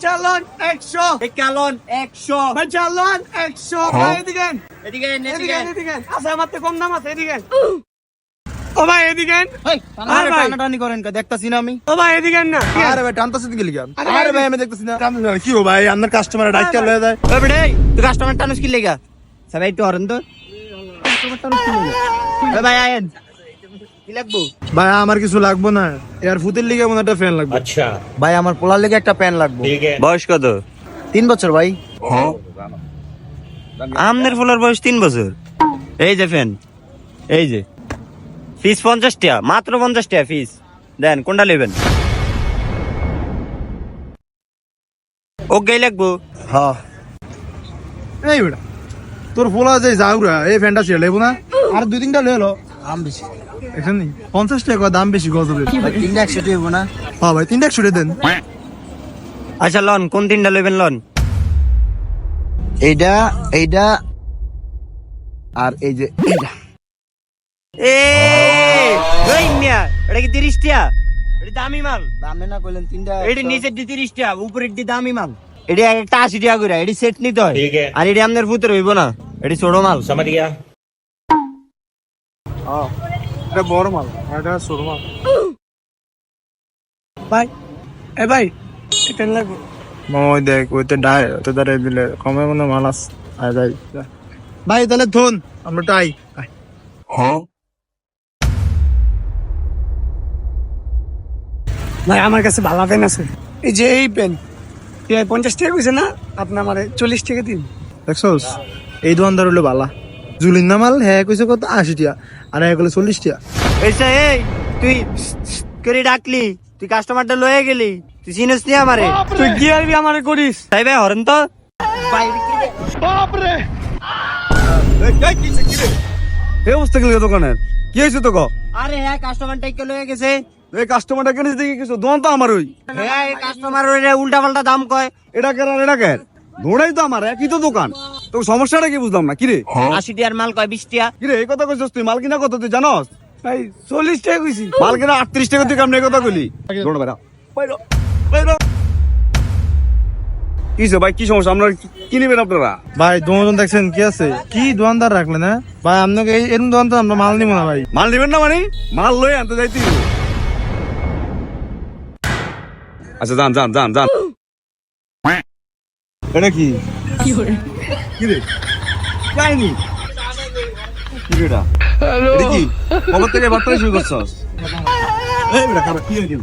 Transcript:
চালন 100 ক্যালন 100 চালন 100 ভাই এদিকে এদিকে এদিকে আচ্ছা আমার তো কম দাম আছে এদিকে ও ভাই এদিকে আরে টানাটানি করেন কা দেখতাছি না আমি ও ভাই এদিকে না আরে ভাই টানতাছি দিকে লিখা আরে ভাই আমি দেখতেছি না কি ও ভাই আপনার কাস্টমার ডাইকা লয়ে যায় ওই বেড়ে তুই কাস্টমার টানুস কি লাগা সবাই একটু হরেন তো কাস্টমার টানুস কি লাগা ওই ভাই আয়েন কি লাগবো ভাই আমার কিছু লাগবে না এর ফুতের লিগে মনে একটা ফ্যান লাগবে अच्छा ভাই আমার পোলার লেগে একটা প্যান লাগবে ठीक है বয়স কত 3 বছর ভাই আমনের পোলার বয়স 3 বছর এই যে ফ্যান এই যে ফিস 50 টাকা মাত্র 50 টাকা ফিস দেন কোনটা নেবেন ওকে লাগবো হ্যাঁ এই বেটা তোর ফোলা যে যাওরা এই ফ্যানটা ছেড়ে লেবো না আর দুই তিনটা লয়ে লো দাম বেশি এখানে 50 টাকা দাম বেশি গজবের তিনটা 100 টাকা হইবো না হ্যাঁ ভাই তিনটা 100 দেন আচ্ছা লন কোন তিনটা লইবেন লন এইটা এইটা আর এই যে এইটা এই মিয়া এটা কি 30 টাকা এটা দামি মাল দামে না কইলেন তিনটা এটা নিচে 30 টাকা উপরের দি দামি মাল এটা একটা 80 টাকা করে এটি সেট নিতে হয় ठीक है আর এটি আপনার ফুতের হইব না এটি ছোট মাল समझ गया হ্যাঁ এটা বড় মাল এটা ছোট মাল ভাই এ ভাই এটা লাগবে ওই দেখ ওইতে ডাই ওতে দাঁড়াই দিলে কমে মনে মাল আছে আয় যাই ভাই তাহলে ধন আমরা টাই ভাই আমার কাছে ভালো পেন আছে এই যে এই পেন 50 টাকা কইছে না আপনি আমারে 40 টাকা দিন দেখছস এই দোকানদার হলো বালা জুলিন না মাল হ্যাঁ কইছে কত 80 টাকা আর হ্যাঁ কইলে 40 টাকা এইসা এই তুই করে ডাকলি তুই কাস্টমারটা লয়ে গেলি তুই চিনিস নি আমারে তুই কি আরবি আমারে করিস তাই ভাই হরেন তো এই অবস্থা গেল দোকানের কি হয়েছে তো আরে হ্যাঁ কাস্টমারটা কে লয়ে গেছে এই কাস্টমারটা কেন দেখি কিছু দোকান তো আমার ওই হ্যাঁ কাস্টমার উল্টা পাল্টা দাম কয় এটা কেন আর এটা কেন ধোড়াই তো আমার একই তো দোকান তো সমস্যাটা কি বুঝলাম না কিরে 80 টাকার মাল কয় 20 টাকা কিরে এই কথা কইছস তুই মাল কিনা কত তুই জানস ভাই 40 টাকা কইছি মাল কিনা 38 টাকা তুই কেমন এই কথা কইলি দৌড় বেড়া বাইরো কিসে ভাই কি সমস্যা আপনারা কি নেবেন আপনারা ভাই দোকান দেখছেন কি আছে কি দোকানদার রাখলেন হ্যাঁ ভাই আপনাকে এরকম দোকান তো আমরা মাল নিব না ভাই মাল নেবেন না মানে মাল লই আনতে যাইতে আচ্ছা যান যান যান যান এটা কি কি রে কাহিনী কি রে এটা এটা কি কবে থেকে বার্তা শুরু করছস এই বেটা খাবার কি হয়ে গেল